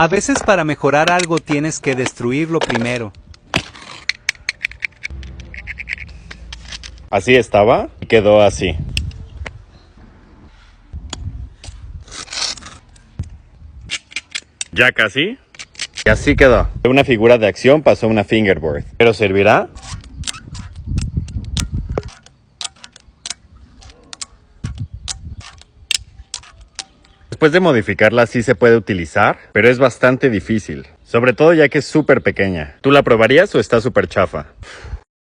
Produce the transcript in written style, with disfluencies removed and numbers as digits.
A veces para mejorar algo tienes que destruirlo primero. Así estaba y quedó así. ¿Ya casi? Y así quedó. De una figura de acción pasó a una fingerboard. ¿Pero servirá? Después de modificarla sí se puede utilizar, pero es bastante difícil. Sobre todo ya que es súper pequeña. ¿Tú la probarías o está súper chafa?